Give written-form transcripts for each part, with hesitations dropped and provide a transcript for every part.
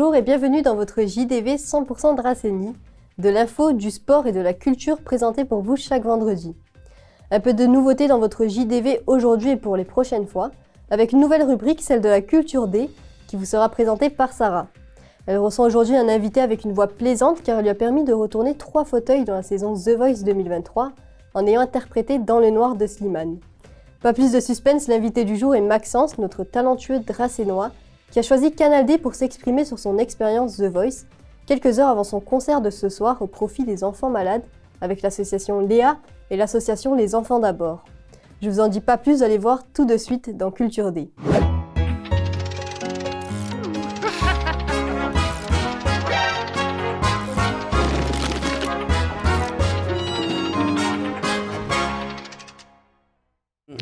Bonjour et bienvenue dans votre JDV 100% Dracénie, de l'info, du sport et de la culture présentée pour vous chaque vendredi. Un peu de nouveauté dans votre JDV aujourd'hui et pour les prochaines fois, avec une nouvelle rubrique, celle de la culture D, qui vous sera présentée par Sarah. Elle reçoit aujourd'hui un invité avec une voix plaisante car elle lui a permis de retourner 3 fauteuils dans la saison The Voice 2023 en ayant interprété Dans le noir de Slimane. Pas plus de suspense, l'invité du jour est Maxence, notre talentueux Dracénois, qui a choisi Canal D pour s'exprimer sur son expérience The Voice, quelques heures avant son concert de ce soir au profit des enfants malades, avec l'association Léa et l'association Les Enfants d'Abord. Je vous en dis pas plus, allez voir tout de suite dans Culture D.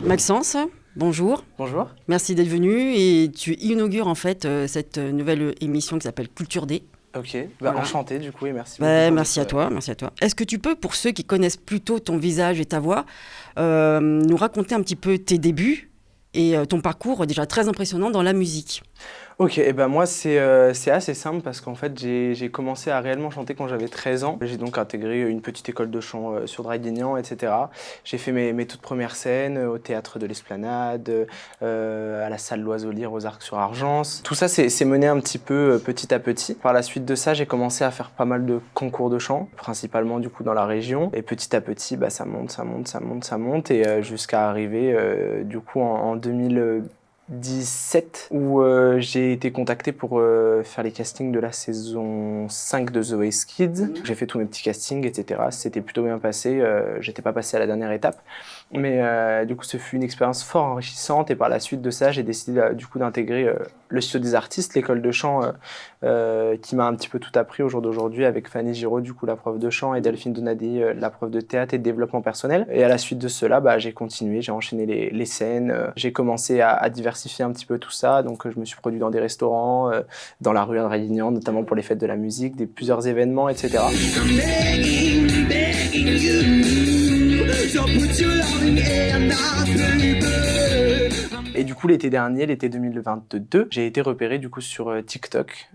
Maxence, bonjour. Bonjour. Merci d'être venu et tu inaugures en fait cette nouvelle émission qui s'appelle Culture D. Ok, Voilà. enchanté du coup et merci beaucoup. Merci à toi. Est-ce que tu peux, pour ceux qui connaissent plutôt ton visage et ta voix, nous raconter un petit peu tes débuts et ton parcours déjà très impressionnant dans la musique? Ok, et moi c'est assez simple parce qu'en fait j'ai commencé à réellement chanter quand j'avais 13 ans. J'ai donc intégré une petite école de chant sur Draguignan, etc. J'ai fait mes toutes premières scènes au théâtre de l'Esplanade, à la salle L'Oiseau Lyre aux Arcs-sur-Argence. Tout ça c'est mené un petit peu petit à petit. Par la suite de ça, j'ai commencé à faire pas mal de concours de chant, principalement du coup dans la région. Et petit à petit, ça monte et jusqu'à arriver du coup en 2017 où j'ai été contacté pour faire les castings de la saison 5 de The Voice Kids. J'ai fait tous mes petits castings, etc. C'était plutôt bien passé. J'étais pas passé à la dernière étape. Mais du coup, ce fut une expérience fort enrichissante. Et par la suite de ça, j'ai décidé du coup d'intégrer le studio des artistes, l'école de chant qui m'a un petit peu tout appris au jour d'aujourd'hui avec Fanny Giraud, du coup la prof de chant, et Delphine Donadi, la prof de théâtre et de développement personnel. Et à la suite de cela, j'ai continué, j'ai enchaîné les scènes. J'ai commencé à diversifier un petit peu tout ça. Donc je me suis produit dans des restaurants, dans la rue à Draguignan, notamment pour les fêtes de la musique, plusieurs événements, etc. Et du coup, l'été dernier, l'été 2022, j'ai été repéré du coup sur TikTok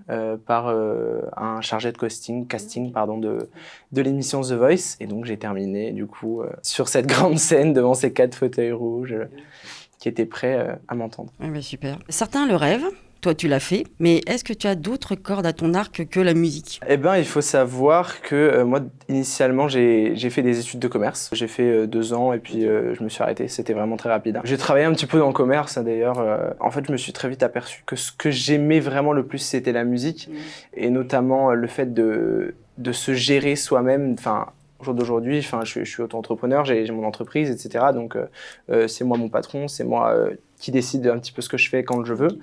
par un chargé de casting de l'émission The Voice. Et donc, j'ai terminé du coup sur cette grande scène devant ces 4 fauteuils rouges qui étaient prêts à m'entendre. Super. Certains le rêvent. Toi, tu l'as fait, mais est-ce que tu as d'autres cordes à ton arc que la musique? Il faut savoir que moi, initialement, j'ai fait des études de commerce. J'ai fait 2 ans et puis je me suis arrêté. C'était vraiment très rapide. J'ai travaillé un petit peu dans le commerce, d'ailleurs. En fait, je me suis très vite aperçu que ce que j'aimais vraiment le plus, c'était la musique. Et notamment le fait de se gérer soi-même. Au jour d'aujourd'hui, je suis auto-entrepreneur, j'ai mon entreprise, etc. Donc, c'est moi mon patron, c'est moi qui décide un petit peu ce que je fais quand je veux.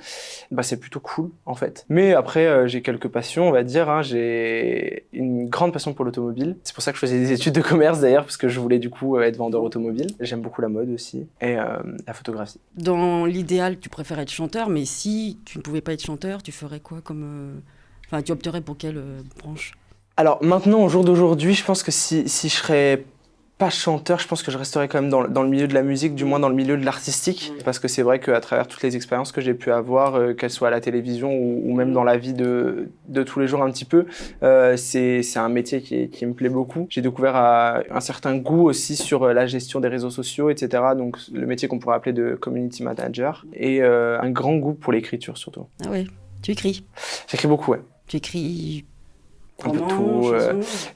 C'est plutôt cool, en fait. Mais après, j'ai quelques passions, on va dire. J'ai une grande passion pour l'automobile. C'est pour ça que je faisais des études de commerce, d'ailleurs, parce que je voulais, du coup, être vendeur automobile. J'aime beaucoup la mode aussi, et la photographie. Dans l'idéal, tu préfères être chanteur, mais si tu ne pouvais pas être chanteur, tu ferais quoi comme... tu opterais pour quelle branche? Alors maintenant, au jour d'aujourd'hui, je pense que si je serais pas chanteur, je pense que je resterais quand même dans le milieu de la musique, du moins dans le milieu de l'artistique. Parce que c'est vrai qu'à travers toutes les expériences que j'ai pu avoir, qu'elles soient à la télévision ou même dans la vie de tous les jours un petit peu, c'est un métier qui me plaît beaucoup. J'ai découvert un certain goût aussi sur la gestion des réseaux sociaux, etc. Donc le métier qu'on pourrait appeler de community manager. Et un grand goût pour l'écriture surtout. Ah ouais, tu écris? J'écris beaucoup, ouais. Tu écris... Un peu tout.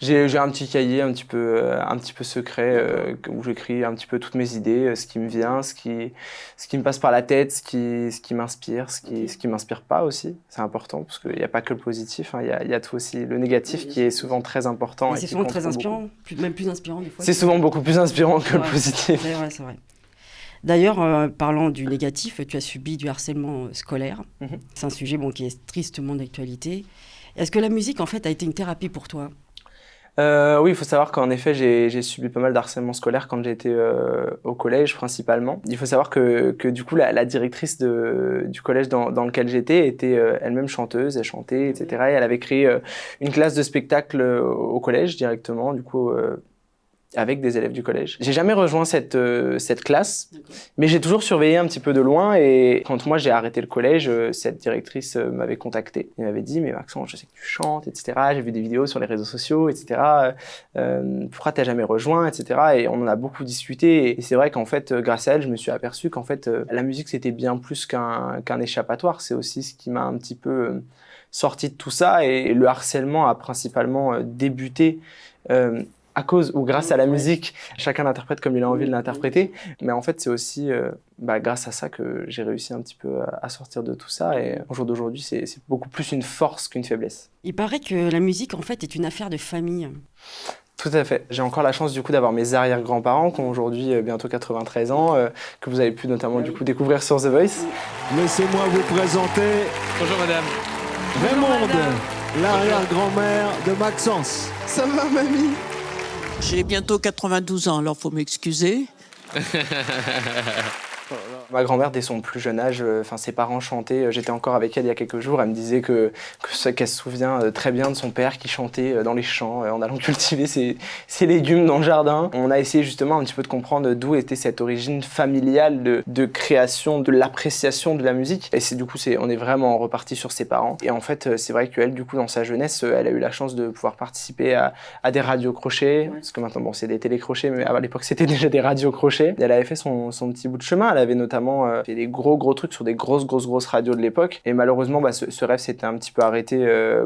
J'ai un petit cahier un petit peu secret où j'écris un petit peu toutes mes idées, ce qui me vient, ce qui me passe par la tête, ce qui m'inspire, ce qui m'inspire pas aussi. C'est important parce qu'il n'y a pas que le positif, il y a tout aussi le négatif qui est souvent très important. Et c'est souvent très inspirant, même plus inspirant des fois. C'est souvent beaucoup plus inspirant que le positif. C'est vrai. D'ailleurs, parlant du négatif, tu as subi du harcèlement scolaire. C'est un sujet qui est tristement d'actualité. Est-ce que la musique, en fait, a été une thérapie pour toi? Oui, il faut savoir qu'en effet, j'ai subi pas mal d'harcèlement scolaire quand j'étais au collège, principalement. Il faut savoir que du coup, la directrice du collège dans lequel j'étais était elle-même chanteuse, elle chantait, etc. Et elle avait créé une classe de spectacle au collège directement, du coup, avec des élèves du collège. J'ai jamais rejoint cette classe, mais j'ai toujours surveillé un petit peu de loin. Et quand moi j'ai arrêté le collège, cette directrice m'avait contacté. Elle m'avait dit, mais Maxence, je sais que tu chantes, etc. J'ai vu des vidéos sur les réseaux sociaux, etc. Pourquoi t'as jamais rejoint, etc. Et on en a beaucoup discuté. Et c'est vrai qu'en fait, grâce à elle, je me suis aperçu qu'en fait, la musique c'était bien plus qu'un échappatoire. C'est aussi ce qui m'a un petit peu sorti de tout ça. Et le harcèlement a principalement débuté à cause ou grâce à la musique. Chacun l'interprète comme il a envie de l'interpréter. Mais en fait, c'est aussi grâce à ça que j'ai réussi un petit peu à sortir de tout ça. Et au jour d'aujourd'hui, c'est beaucoup plus une force qu'une faiblesse. Il paraît que la musique, en fait, est une affaire de famille. Tout à fait. J'ai encore la chance du coup d'avoir mes arrière-grands-parents qui ont aujourd'hui bientôt 93 ans, que vous avez pu notamment du coup découvrir sur The Voice. Laissez-moi vous présenter... Bonjour madame. Raymonde, l'arrière-grand-mère de Maxence. Ça va, mamie? J'ai bientôt 92 ans, alors faut m'excuser. Ma grand-mère, dès son plus jeune âge, ses parents chantaient. J'étais encore avec elle il y a quelques jours. Elle me disait qu'elle se souvient très bien de son père qui chantait dans les champs en allant cultiver ses légumes dans le jardin. On a essayé justement un petit peu de comprendre d'où était cette origine familiale de création, de l'appréciation de la musique. Et on est vraiment reparti sur ses parents. Et en fait, c'est vrai qu'elle, du coup, dans sa jeunesse, elle a eu la chance de pouvoir participer à des radios crochets. Parce que maintenant, c'est des télécrochets, mais à l'époque, c'était déjà des radios crochets. Elle avait fait son petit bout de chemin. Elle avait notamment fait des gros trucs sur des grosses radios de l'époque. Et malheureusement, ce rêve s'était un petit peu arrêté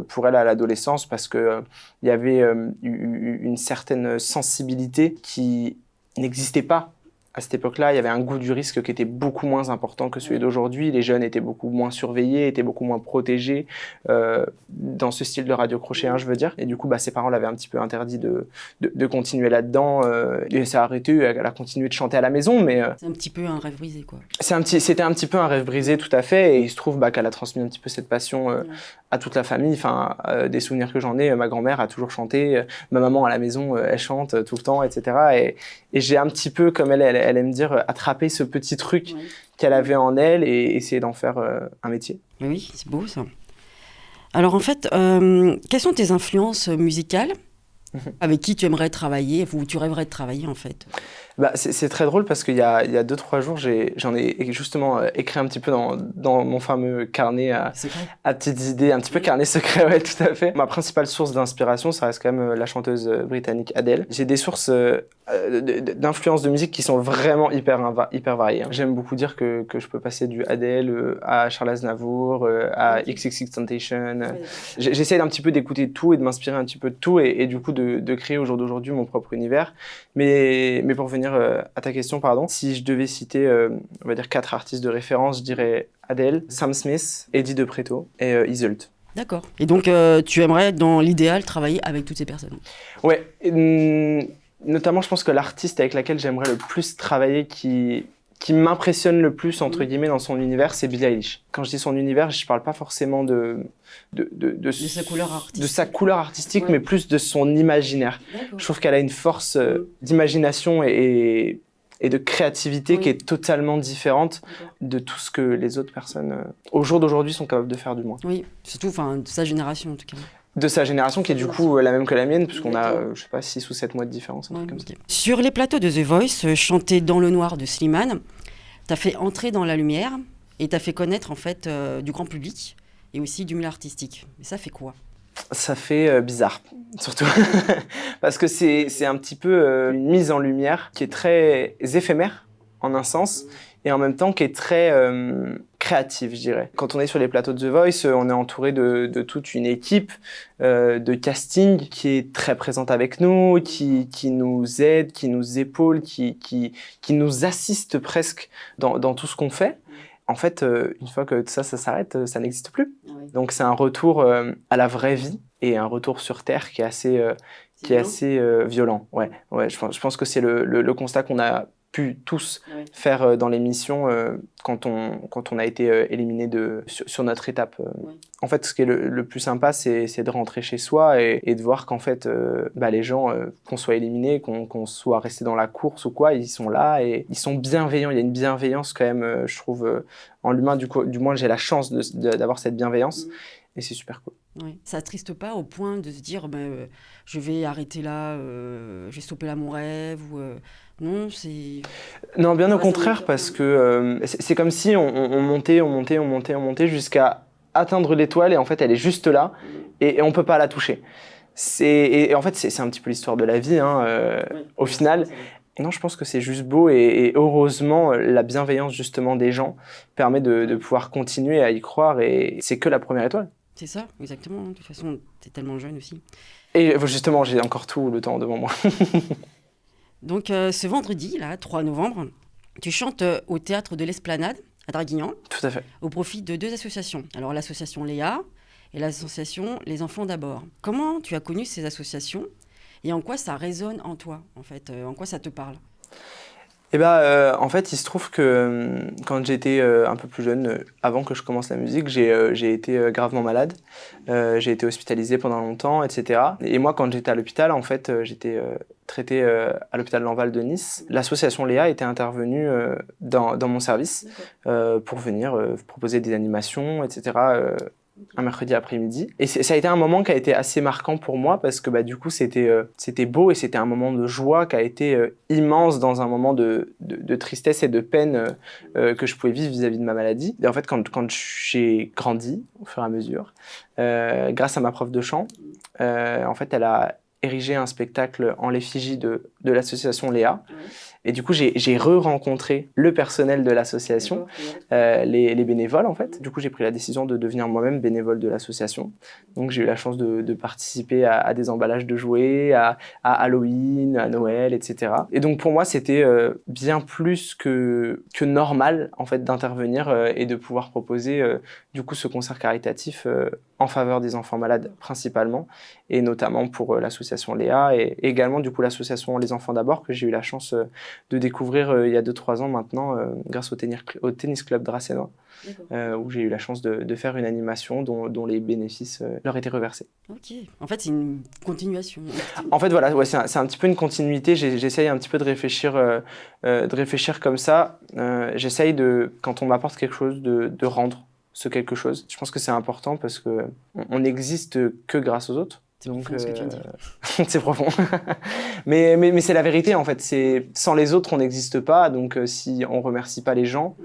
pour elle à l'adolescence parce que il y avait une certaine sensibilité qui n'existait pas. À cette époque-là, il y avait un goût du risque qui était beaucoup moins important que celui d'aujourd'hui. Les jeunes étaient beaucoup moins surveillés, étaient beaucoup moins protégés dans ce style de radio crochet, je veux dire. Et du coup, ses parents l'avaient un petit peu interdit de continuer là-dedans. Et ça a arrêté, elle a continué de chanter à la maison, mais... C'est un petit peu un rêve brisé, quoi. C'était un petit peu un rêve brisé, tout à fait. Et il se trouve qu'elle a transmis un petit peu cette passion à toute la famille. Des souvenirs que j'en ai, ma grand-mère a toujours chanté. Ma maman, à la maison, elle chante tout le temps, etc. Et j'ai un petit peu, comme elle aime dire, attraper ce petit truc qu'elle avait en elle et essayer d'en faire un métier. Oui, c'est beau ça. Alors en fait, quelles sont tes influences musicales avec qui tu aimerais travailler ou tu rêverais de travailler en fait? C'est très drôle parce qu'il y a 2-3 jours, j'en ai justement écrit un petit peu dans mon fameux carnet à petites idées, un petit peu carnet secret, ouais, tout à fait. Ma principale source d'inspiration, ça reste quand même la chanteuse britannique Adele. J'ai des sources d'influence de musique qui sont vraiment hyper variées. J'aime beaucoup dire que je peux passer du Adele à Charles Aznavour, à XXXTentacion. J'essaie un petit peu d'écouter tout et de m'inspirer un petit peu de tout et du coup de créer au jour d'aujourd'hui mon propre univers. Mais pour venir à ta question, si je devais citer, on va dire 4 artistes de référence, je dirais Adele, Sam Smith, Eddie De Pretto et Iseult. D'accord. Et donc, tu aimerais, dans l'idéal, travailler avec toutes ces personnes? Ouais. Notamment, je pense que l'artiste avec laquelle j'aimerais le plus travailler, qui m'impressionne le plus, entre guillemets, dans son univers, c'est Billie Eilish. Quand je dis son univers, je parle pas forcément de sa couleur artistique, mais plus de son imaginaire. Je trouve qu'elle a une force d'imagination et de créativité qui est totalement différente de tout ce que les autres personnes, au jour d'aujourd'hui, sont capables de faire, du moins. Oui, surtout de sa génération, en tout cas. De sa génération, qui est du coup la même que la mienne, puisqu'on a, 6 ou 7 mois de différence, un truc comme ça. Sur les plateaux de The Voice, chanter Dans le noir de Slimane, t'as fait entrer dans la lumière et t'as fait connaître, en fait, du grand public et aussi du milieu artistique. Mais ça fait quoi? Ça fait bizarre, surtout. Parce que c'est un petit peu une mise en lumière qui est très éphémère, en un sens, et en même temps qui est très créative, je dirais. Quand on est sur les plateaux de The Voice, on est entouré de toute une équipe de casting qui est très présente avec nous, qui nous aide, qui nous épaule, qui nous assiste presque dans tout ce qu'on fait. En fait, une fois que ça s'arrête, ça n'existe plus. Oui. Donc c'est un retour à la vraie vie et un retour sur Terre qui est assez violent. Ouais, je pense que c'est le constat qu'on a pu tous faire dans l'émission quand on a été éliminés sur notre étape. En fait, ce qui est le plus sympa, c'est de rentrer chez soi et de voir qu'en fait, les gens, qu'on soit éliminés, qu'on soit resté dans la course ou quoi, ils sont là et ils sont bienveillants. Il y a une bienveillance quand même, je trouve, en l'humain. Du moins, j'ai la chance d'avoir cette bienveillance et c'est super cool. Ouais. Ça attriste pas au point de se dire je vais arrêter là, je vais stopper là mon rêve ou non, c'est... Non, bien au Ouais, contraire, parce que c'est comme si on montait jusqu'à atteindre l'étoile et en fait elle est juste là et on peut pas la toucher. Et en fait c'est un petit peu l'histoire de la vie hein, au final. Non, je pense que c'est juste beau et heureusement la bienveillance justement des gens permet de pouvoir continuer à y croire et c'est que la première étoile. C'est ça, exactement. De toute façon, t'es tellement jeune aussi. Et justement, j'ai encore tout le temps devant moi. Donc, ce vendredi, là, 3 novembre, tu chantes au Théâtre de l'Esplanade, à Draguignan, Tout à fait. au profit de 2 associations. Alors, l'association Léa et l'association Les Enfants d'abord. Comment tu as connu ces associations et en quoi ça résonne en toi, en fait, en quoi ça te parle? En fait, il se trouve que quand j'étais un peu plus jeune, avant que je commence la musique, j'ai été gravement malade. J'ai été hospitalisé pendant longtemps, etc. Et moi, quand j'étais à l'hôpital, en fait, j'étais traité à l'hôpital Lenval de Nice. L'association Léa était intervenue dans mon service pour venir proposer des animations, etc. Un mercredi après-midi. Et ça a été un moment qui a été assez marquant pour moi parce que du coup c'était beau et c'était un moment de joie qui a été immense dans un moment de tristesse et de peine que je pouvais vivre vis-à-vis de ma maladie. Et en fait quand j'ai grandi au fur et à mesure, grâce à ma prof de chant, en fait elle a érigé un spectacle en l'effigie de l'association Léa. Et du coup, j'ai re-rencontré le personnel de l'association, les bénévoles en fait. Du coup, j'ai pris la décision de devenir moi-même bénévole de l'association. Donc, j'ai eu la chance de participer à des emballages de jouets, à Halloween, à Noël, etc. Et donc, pour moi, c'était bien plus que normal en fait d'intervenir et de pouvoir proposer du coup ce concert caritatif en faveur des enfants malades principalement, et notamment pour l'association Léa et également du coup l'association Les Enfants d'abord que j'ai eu la chance de découvrir il y a 2-3 ans maintenant grâce au tennis club dracénois où j'ai eu la chance de faire une animation dont les bénéfices leur étaient reversés. Ok, en fait c'est une continuation. En fait voilà, ouais, c'est un petit peu une continuité, j'essaye un petit peu de réfléchir comme ça, j'essaye quand on m'apporte quelque chose de rendre ce quelque chose. Je pense que c'est important parce que on n'existe que grâce aux autres. C'est profond ce que tu viens de dire. C'est profond. mais c'est la vérité en fait. Sans les autres, on n'existe pas. Donc si on remercie pas les gens,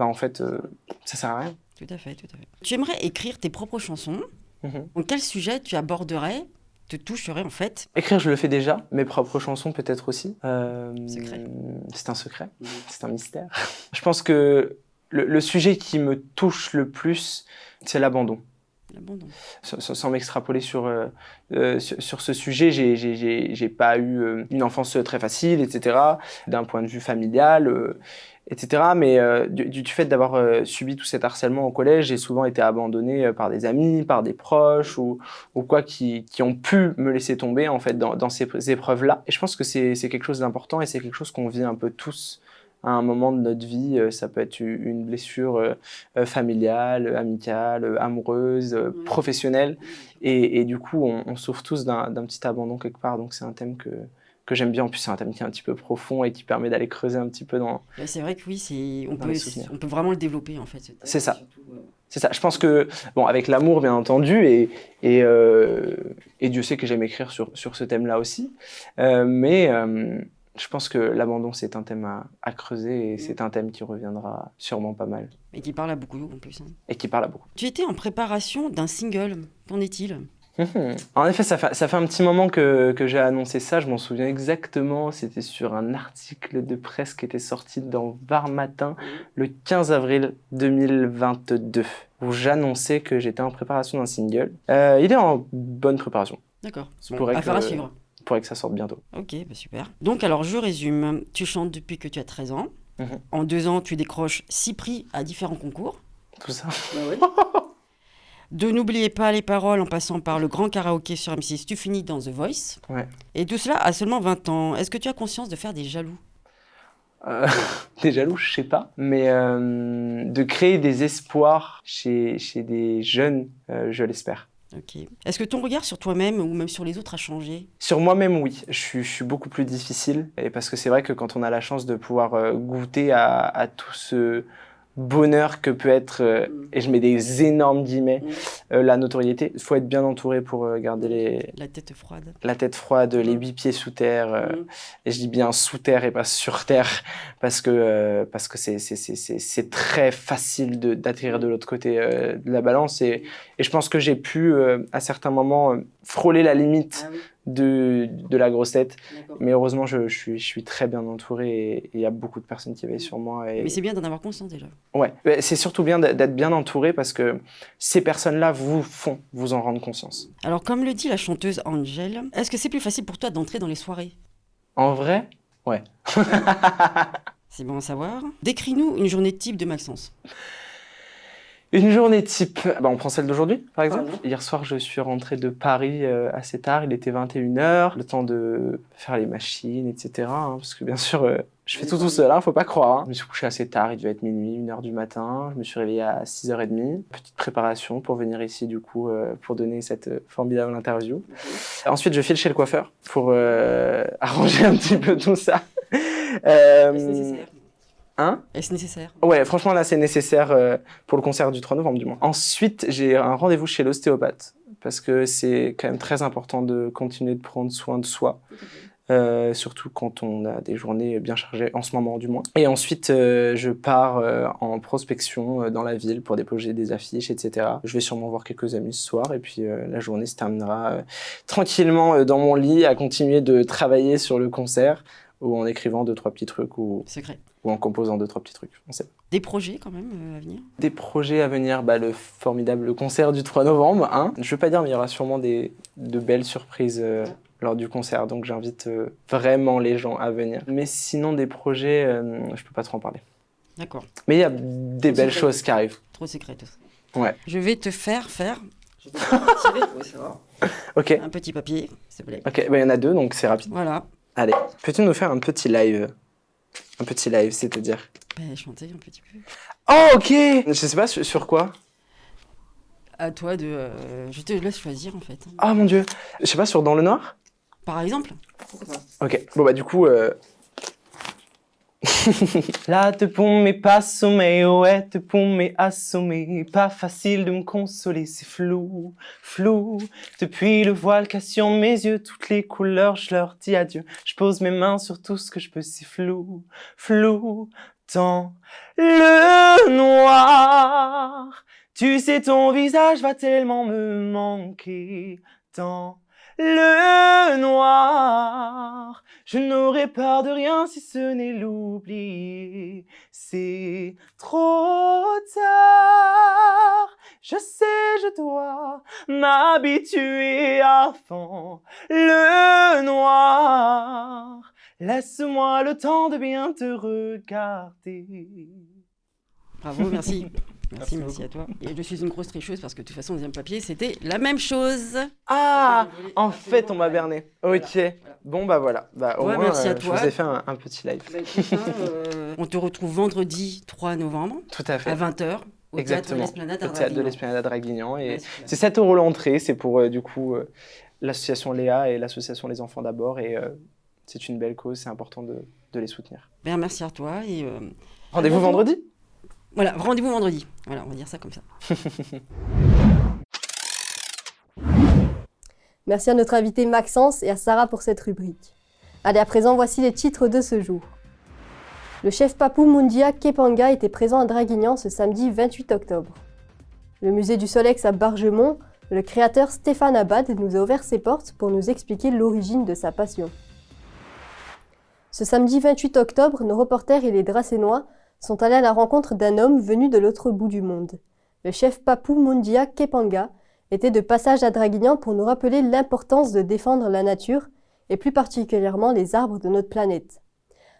en fait, ça sert à rien. Tout à fait, tout à fait. Tu aimerais écrire tes propres chansons. Mhm. Donc quel sujet tu aborderais, te toucherait en fait? Écrire, je le fais déjà. Mes propres chansons peut-être aussi. Secret. C'est un secret. C'est un mystère. Je pense que le sujet qui me touche le plus, c'est l'abandon. L'abandon. Sans m'extrapoler sur ce sujet, j'ai pas eu une enfance très facile, etc. D'un point de vue familial, etc. Mais du fait d'avoir subi tout cet harcèlement au collège, j'ai souvent été abandonné par des amis, par des proches ou quoi qui ont pu me laisser tomber en fait dans ces épreuves-là. Et je pense que c'est quelque chose d'important et c'est quelque chose qu'on vit un peu tous à un moment de notre vie. Ça peut être une blessure familiale, amicale, amoureuse, professionnelle. Et du coup, on souffre tous d'un petit abandon quelque part. Donc c'est un thème que j'aime bien. En plus, c'est un thème qui est un petit peu profond et qui permet d'aller creuser un petit peu dans... C'est vrai que oui, on les peut vraiment le développer en fait. C'est ça. C'est ça. Je pense que, avec l'amour bien entendu, et Dieu sait que j'aime écrire sur ce thème-là aussi, mais je pense que l'abandon, c'est un thème à creuser et c'est un thème qui reviendra sûrement pas mal. Et qui parle à beaucoup en plus. Hein. Et qui parle à beaucoup. Tu étais en préparation d'un single, qu'en est-il? En effet, ça fait un petit moment que j'ai annoncé ça, je m'en souviens exactement, c'était sur un article de presse qui était sorti dans Var Matin le 15 avril 2022, où j'annonçais que j'étais en préparation d'un single. Il est en bonne préparation. D'accord, Affaire à suivre. Pourrait que ça sorte bientôt. Ok, super. Donc alors je résume, tu chantes depuis que tu as 13 ans. En 2 ans, tu décroches 6 prix à différents concours. Tout ça. De N'oubliez pas les paroles en passant par le grand karaoké sur M6, tu finis dans The Voice. Ouais. Et tout cela à seulement 20 ans. Est-ce que tu as conscience de faire des jaloux? Des jaloux, je sais pas. Mais de créer des espoirs chez des jeunes, je l'espère. Ok. Est-ce que ton regard sur toi-même ou même sur les autres a changé? Sur moi-même, oui. Je suis beaucoup plus difficile. Et parce que c'est vrai que quand on a la chance de pouvoir goûter à tout ce bonheur que peut être, et je mets des énormes guillemets, la notoriété. Il faut être bien entouré pour garder La tête froide. la tête froide, les 8 pieds sous terre, et je dis bien sous terre et pas sur terre, parce que c'est très facile d'atterrir de l'autre côté de la balance, et je pense que j'ai pu, à certains moments, frôler la limite Ah oui, de la grosse tête, d'accord. mais heureusement je suis très bien entouré, et il y a beaucoup de personnes qui veillent sur moi. Et... Mais c'est bien d'en avoir conscience déjà. Ouais, c'est surtout bien d'être bien entouré, parce que ces personnes-là vous font vous en rendre conscience. Alors, comme le dit la chanteuse Angèle, est-ce que c'est plus facile pour toi d'entrer dans les soirées? En vrai, ouais. C'est bon à savoir. Décris-nous une journée type de Maxence. Une journée type, on prend celle d'aujourd'hui par exemple. Par exemple. Hier soir, je suis rentré de Paris assez tard, il était 21h, le temps de faire les machines, etc. Parce que bien sûr, je fais tout seul, faut pas croire. Je me suis couché assez tard, il devait être minuit, 1h du matin. Je me suis réveillé à 6h30. Petite préparation pour venir ici du coup, pour donner cette formidable interview. Ensuite, je file chez le coiffeur pour arranger un petit peu tout ça. Est-ce nécessaire? Hein? Est-ce nécessaire? Ouais, franchement, là, c'est nécessaire pour le concert du 3 novembre, du moins. Ensuite, j'ai un rendez-vous chez l'ostéopathe, parce que c'est quand même très important de continuer de prendre soin de soi, surtout quand on a des journées bien chargées, en ce moment, du moins. Et ensuite, je pars en prospection dans la ville pour déposer des affiches, etc. Je vais sûrement voir quelques amis ce soir, et puis la journée se terminera tranquillement dans mon lit, à continuer de travailler sur le concert, ou en écrivant 2-3 petits trucs, ou Secret. en composant 2-3 petits trucs, on sait pas. Des projets quand même à venir? Des projets à venir, le formidable concert du 3 novembre. Je veux pas dire, mais il y aura sûrement de belles surprises lors du concert, donc j'invite vraiment les gens à venir. Mais sinon, des projets, je peux pas trop en parler. D'accord. Mais il y a des belles choses qui arrivent. Trop secret tout ça. Ouais. Je vais te faire. Je vais te tirer, tu vas savoir. Ok, Un petit papier, s'il te plaît. ok, il y en a 2, donc c'est rapide. Voilà. Allez, peux-tu nous faire un petit live? Un petit live, c'est-à-dire? Chanter un petit peu. Oh, ok. Je sais pas sur quoi. À toi de. Je te laisse choisir en fait. Oh mon dieu. Je sais pas, sur Dans le Noir? Par exemple. Pourquoi pas? Ok, bon du coup... Là te pour mes pas sommeil, ouais te pour mes assommés. Pas facile de me consoler, c'est flou, flou. Depuis le voile cassé sur mes yeux, toutes les couleurs, je leur dis adieu. Je pose mes mains sur tout ce que je peux, c'est flou, flou. Dans le noir, tu sais ton visage va tellement me manquer. Dans le noir, je n'aurai peur de rien si ce n'est l'oublier. C'est trop tard, je sais, je dois m'habituer à fond. Le noir, laisse-moi le temps de bien te regarder. Bravo, merci. Merci à toi. Et je suis une grosse tricheuse parce que de toute façon, le deuxième papier, c'était la même chose. Ah, en fait, on m'a berné. Ok. Voilà. Bon, voilà. Au Ouais, moins, merci à je toi. vous ai fait un petit live. On te retrouve vendredi 3 novembre Tout à fait. à 20h au théâtre de Exactement. l'Esplanade à Au théâtre de Draguignan. l'Esplanade à Draguignan. Et Ouais, super. c'est 7 € l'entrée. C'est pour, du coup, l'association Léa et l'association Les Enfants d'abord. Et c'est une belle cause. C'est important de les soutenir. Merci à toi. Et, Rendez-vous bientôt. vendredi. voilà, rendez-vous vendredi. Voilà, on va dire ça comme ça. Merci à notre invité Maxence et à Sarah pour cette rubrique. Allez, à présent, voici les titres de ce jour. Le chef Papou Mundia Kepanga était présent à Draguignan ce samedi 28 octobre. Le musée du Solex à Bargemont, le créateur Stéphane Abad nous a ouvert ses portes pour nous expliquer l'origine de sa passion. Ce samedi 28 octobre, nos reporters et les Dracénois sont allés à la rencontre d'un homme venu de l'autre bout du monde. Le chef Papou Mundia Kepanga était de passage à Draguignan pour nous rappeler l'importance de défendre la nature et plus particulièrement les arbres de notre planète.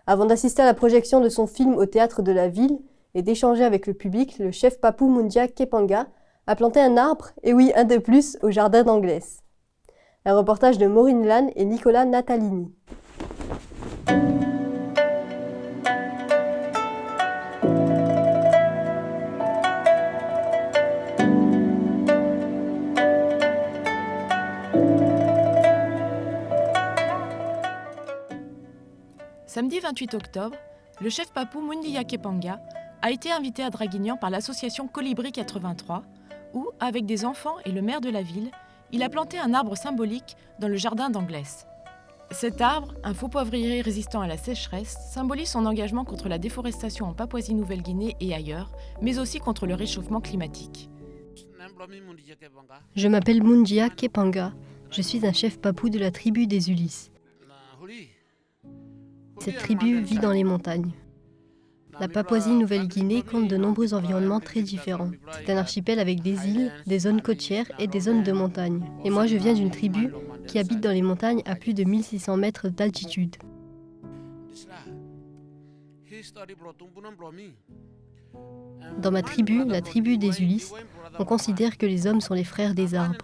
Avant d'assister à la projection de son film au théâtre de la ville et d'échanger avec le public, le chef Papou Mundia Kepanga a planté un arbre, et oui, un de plus, au jardin d'Anglès. Un reportage de Maureen Lannes et Nicolas Natalini. Samedi 28 octobre, le chef Papou Mundia Kepanga a été invité à Draguignan par l'association Colibri 83, où, avec des enfants et le maire de la ville, il a planté un arbre symbolique dans le jardin d'Anglès. Cet arbre, un faux poivrier résistant à la sécheresse, symbolise son engagement contre la déforestation en Papouasie-Nouvelle-Guinée et ailleurs, mais aussi contre le réchauffement climatique. Je m'appelle Mundia Kepanga. Je suis un chef papou de la tribu des Ulysses. Cette tribu vit dans les montagnes. La Papouasie-Nouvelle-Guinée compte de nombreux environnements très différents. C'est un archipel avec des îles, des zones côtières et des zones de montagne. Et moi, je viens d'une tribu qui habite dans les montagnes à plus de 1600 mètres d'altitude. Dans ma tribu, la tribu des Ulysses, on considère que les hommes sont les frères des arbres.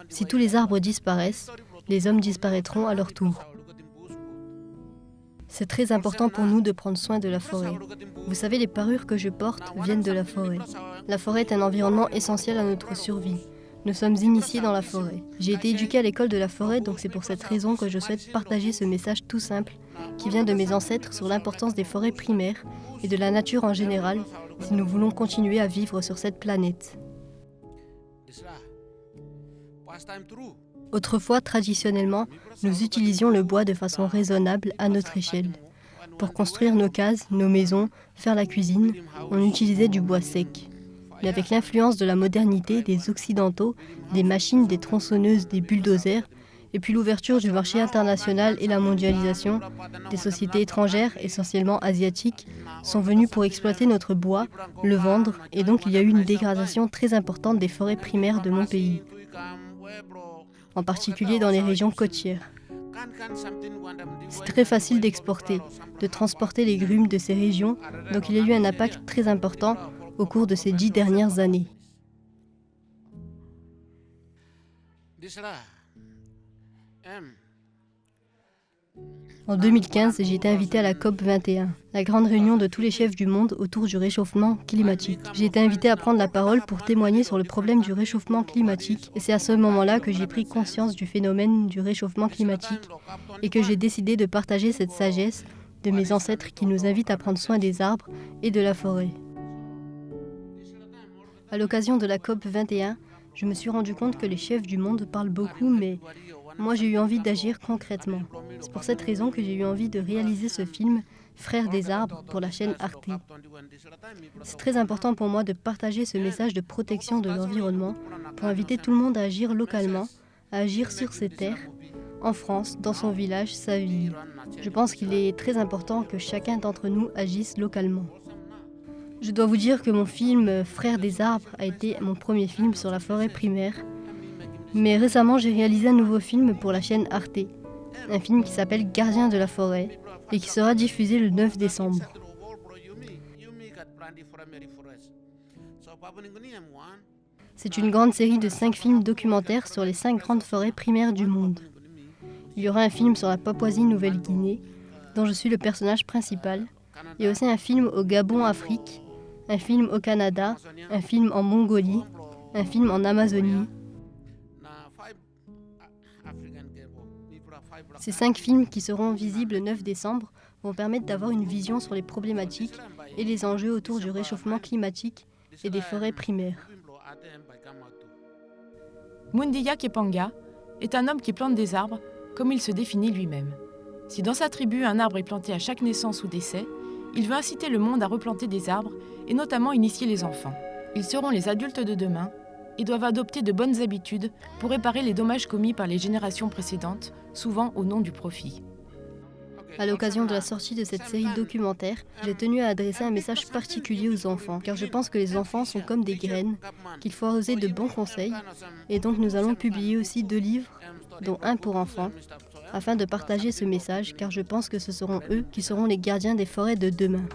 Si tous les arbres disparaissent, les hommes disparaîtront à leur tour. C'est très important pour nous de prendre soin de la forêt. Vous savez, les parures que je porte viennent de la forêt. La forêt est un environnement essentiel à notre survie. Nous sommes initiés dans la forêt. J'ai été éduquée à l'école de la forêt, donc c'est pour cette raison que je souhaite partager ce message tout simple qui vient de mes ancêtres sur l'importance des forêts primaires et de la nature en général si nous voulons continuer à vivre sur cette planète. Autrefois, traditionnellement, nous utilisions le bois de façon raisonnable à notre échelle. Pour construire nos cases, nos maisons, faire la cuisine, on utilisait du bois sec. Mais avec l'influence de la modernité, des Occidentaux, des machines, des tronçonneuses, des bulldozers, et puis l'ouverture du marché international et la mondialisation, des sociétés étrangères, essentiellement asiatiques, sont venues pour exploiter notre bois, le vendre, et donc il y a eu une dégradation très importante des forêts primaires de mon pays, en particulier dans les régions côtières. C'est très facile d'exporter, de transporter les grumes de ces régions, donc il y a eu un impact très important au cours de ces 10 dernières années. En 2015, j'ai été invitée à la COP 21, la grande réunion de tous les chefs du monde autour du réchauffement climatique. J'ai été invitée à prendre la parole pour témoigner sur le problème du réchauffement climatique, et c'est à ce moment-là que j'ai pris conscience du phénomène du réchauffement climatique et que j'ai décidé de partager cette sagesse de mes ancêtres qui nous invitent à prendre soin des arbres et de la forêt. À l'occasion de la COP 21, je me suis rendu compte que les chefs du monde parlent beaucoup, mais moi j'ai eu envie d'agir concrètement. C'est pour cette raison que j'ai eu envie de réaliser ce film « Frères des arbres » pour la chaîne Arte. C'est très important pour moi de partager ce message de protection de l'environnement pour inviter tout le monde à agir localement, à agir sur ses terres, en France, dans son village, sa ville. Je pense qu'il est très important que chacun d'entre nous agisse localement. Je dois vous dire que mon film « Frères des arbres » a été mon premier film sur la forêt primaire. Mais récemment, j'ai réalisé un nouveau film pour la chaîne Arte, un film qui s'appelle « Gardien de la forêt » et qui sera diffusé le 9 décembre. C'est une grande série de 5 films documentaires sur les 5 grandes forêts primaires du monde. Il y aura un film sur la Papouasie-Nouvelle-Guinée, dont je suis le personnage principal, et aussi un film au Gabon, Afrique, un film au Canada, un film en Mongolie, un film en Amazonie. Ces 5 films qui seront visibles le 9 décembre vont permettre d'avoir une vision sur les problématiques et les enjeux autour du réchauffement climatique et des forêts primaires. Mundia Kepanga est un homme qui plante des arbres comme il se définit lui-même. Si dans sa tribu un arbre est planté à chaque naissance ou décès, il veut inciter le monde à replanter des arbres et notamment initier les enfants. Ils seront les adultes de demain et doivent adopter de bonnes habitudes pour réparer les dommages commis par les générations précédentes, souvent au nom du profit. À l'occasion de la sortie de cette série documentaire, j'ai tenu à adresser un message particulier aux enfants, car je pense que les enfants sont comme des graines, qu'il faut arroser de bons conseils, et donc nous allons publier aussi 2 livres, dont un pour enfants, afin de partager ce message, car je pense que ce seront eux qui seront les gardiens des forêts de demain.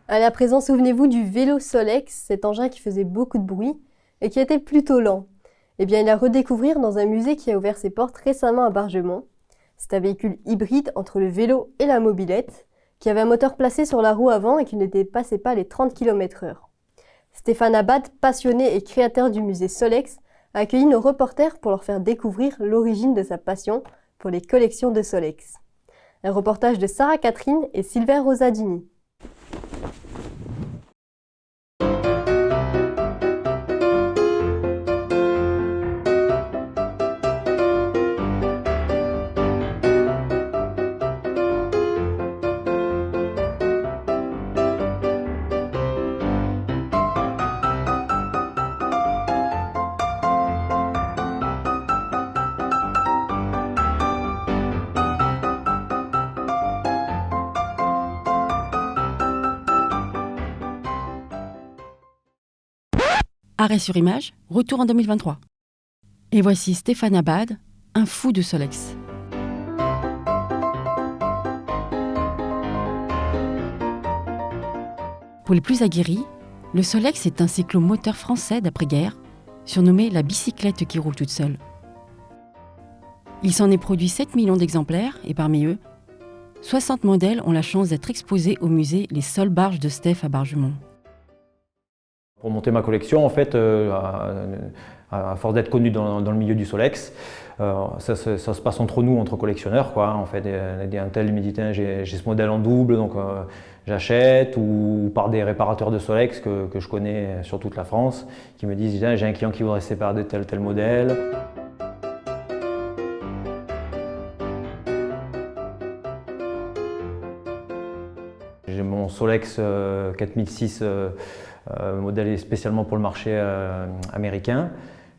Allez, à présent, souvenez-vous du vélo Solex, cet engin qui faisait beaucoup de bruit et qui était plutôt lent. Eh bien, il est à redécouvrir dans un musée qui a ouvert ses portes récemment à Bargemont. C'est un véhicule hybride entre le vélo et la mobilette, qui avait un moteur placé sur la roue avant et qui ne dépassait pas les 30 km/h. Stéphane Abad, passionné et créateur du musée Solex, a accueilli nos reporters pour leur faire découvrir l'origine de sa passion pour les collections de Solex. Un reportage de Sarah Catherine et Sylvain Rosadini. Arrêt sur image, retour en 2023. Et voici Stéphane Abad, un fou de Solex. Pour les plus aguerris, le Solex est un cyclomoteur français d'après-guerre, surnommé la bicyclette qui roule toute seule. Il s'en est produit 7 millions d'exemplaires et parmi eux, 60 modèles ont la chance d'être exposés au musée Les Sols Barges de Steph à Bargemont. Pour monter ma collection, en fait, à force d'être connu dans le milieu du Solex, ça se passe entre nous, entre collectionneurs, quoi. En fait, un tel me dit « j'ai ce modèle en double, donc j'achète », ou par des réparateurs de Solex que je connais sur toute la France, qui me disent « j'ai un client qui voudrait se séparer de tel modèle ». J'ai mon Solex 4006 modèle spécialement pour le marché américain.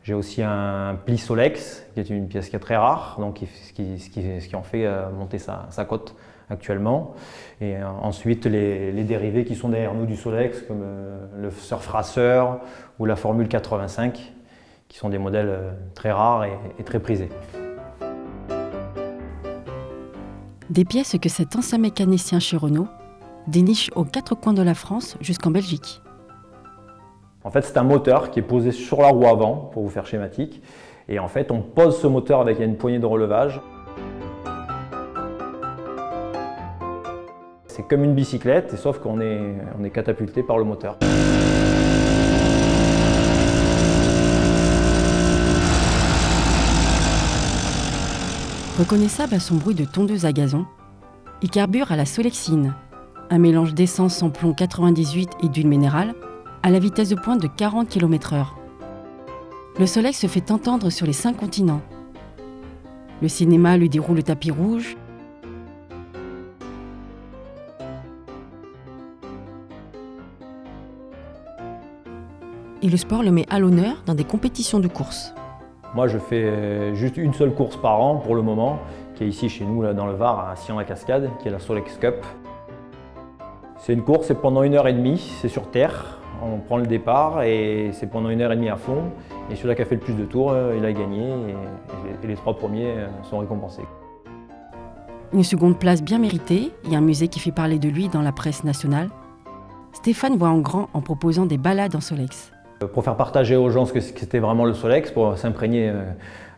J'ai aussi un pli Solex, qui est une pièce qui est très rare, donc ce qui en fait monter sa cote actuellement. Et ensuite, les dérivés qui sont derrière nous du Solex, comme le Surf Racer ou la Formule 85, qui sont des modèles très rares et très prisés. Des pièces que cet ancien mécanicien chez Renault déniche aux 4 coins de la France jusqu'en Belgique. En fait, c'est un moteur qui est posé sur la roue avant, pour vous faire schématique. Et en fait, on pose ce moteur avec une poignée de relevage. C'est comme une bicyclette, sauf qu'on est catapulté par le moteur. Reconnaissable à son bruit de tondeuse à gazon, il carbure à la Solexine, un mélange d'essence sans plomb 98 et d'huile minérale, à la vitesse de pointe de 40 km/h. Le Solex se fait entendre sur les 5 continents. Le cinéma lui déroule le tapis rouge. Et le sport le met à l'honneur dans des compétitions de course. Moi, je fais juste une seule course par an pour le moment, qui est ici chez nous, là, dans le Var, à Sion-la-Cascade, qui est la Solex Cup. C'est une course, c'est pendant 1h30, c'est sur terre. On prend le départ et c'est pendant 1h30 à fond. Et celui-là qui a fait le plus de tours, il a gagné et les 3 premiers sont récompensés. Une seconde place bien méritée et un musée qui fait parler de lui dans la presse nationale. Stéphane voit en grand en proposant des balades en Solex. Pour faire partager aux gens ce que c'était vraiment le Solex, pour s'imprégner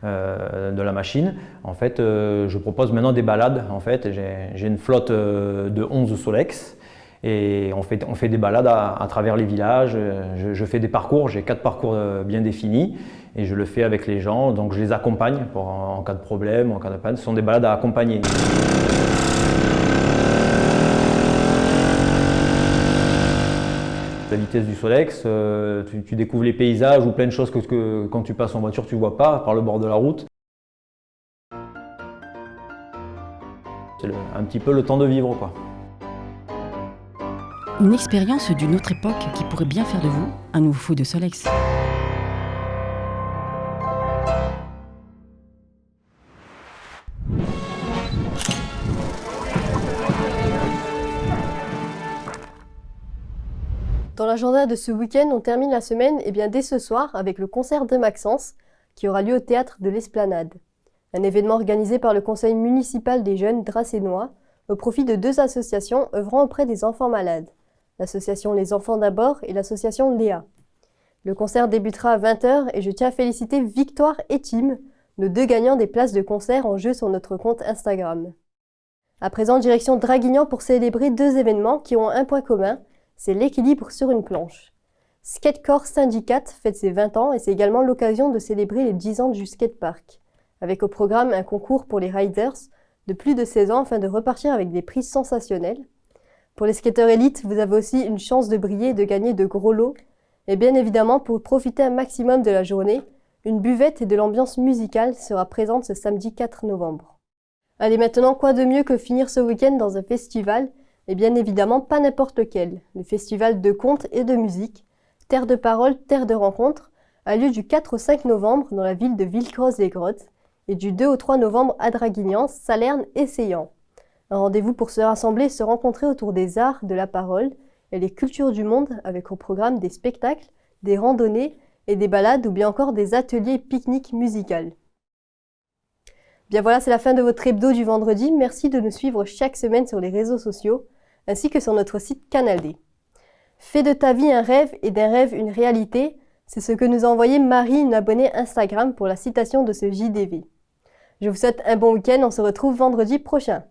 de la machine, en fait, je propose maintenant des balades. En fait, j'ai une flotte de 11 Solex. Et on fait des balades à travers les villages. Je fais des parcours, j'ai 4 parcours bien définis et je le fais avec les gens, donc je les accompagne en cas de problème, en cas de panne. Ce sont des balades à accompagner. La vitesse du Solex, tu découvres les paysages ou plein de choses que quand tu passes en voiture tu ne vois pas par le bord de la route. C'est un petit peu le temps de vivre, quoi. Une expérience d'une autre époque qui pourrait bien faire de vous un nouveau fou de Solex. Dans l'agenda de ce week-end, on termine la semaine dès ce soir avec le concert de Maxence qui aura lieu au théâtre de l'Esplanade. Un événement organisé par le conseil municipal des jeunes dracénois au profit de 2 associations œuvrant auprès des enfants malades. L'association Les Enfants d'abord et l'association Léa. Le concert débutera à 20h et je tiens à féliciter Victoire et Tim, nos 2 gagnants des places de concert en jeu sur notre compte Instagram. À présent, direction Draguignan pour célébrer 2 événements qui ont un point commun, c'est l'équilibre sur une planche. Skatecore Syndicate fête ses 20 ans et c'est également l'occasion de célébrer les 10 ans du skatepark, avec au programme un concours pour les riders de plus de 16 ans afin de repartir avec des prix sensationnels. Pour les skateurs élites, vous avez aussi une chance de briller et de gagner de gros lots. Et bien évidemment, pour profiter un maximum de la journée, une buvette et de l'ambiance musicale sera présente ce samedi 4 novembre. Allez, maintenant, quoi de mieux que finir ce week-end dans un festival? Et bien évidemment, pas n'importe lequel. Le festival de contes et de musique, Terre de Parole, Terre de Rencontre, a lieu du 4 au 5 novembre dans la ville de Villecroze-les-Grottes et du 2 au 3 novembre à Draguignan, Salerne et Seillan. Un rendez-vous pour se rassembler et se rencontrer autour des arts, de la parole et les cultures du monde avec au programme des spectacles, des randonnées et des balades ou bien encore des ateliers pique-niques musicales. Bien voilà, c'est la fin de votre hebdo du vendredi. Merci de nous suivre chaque semaine sur les réseaux sociaux ainsi que sur notre site Canal D. Fais de ta vie un rêve et d'un rêve une réalité, c'est ce que nous a envoyé Marie, une abonnée Instagram, pour la citation de ce JDV. Je vous souhaite un bon week-end, on se retrouve vendredi prochain.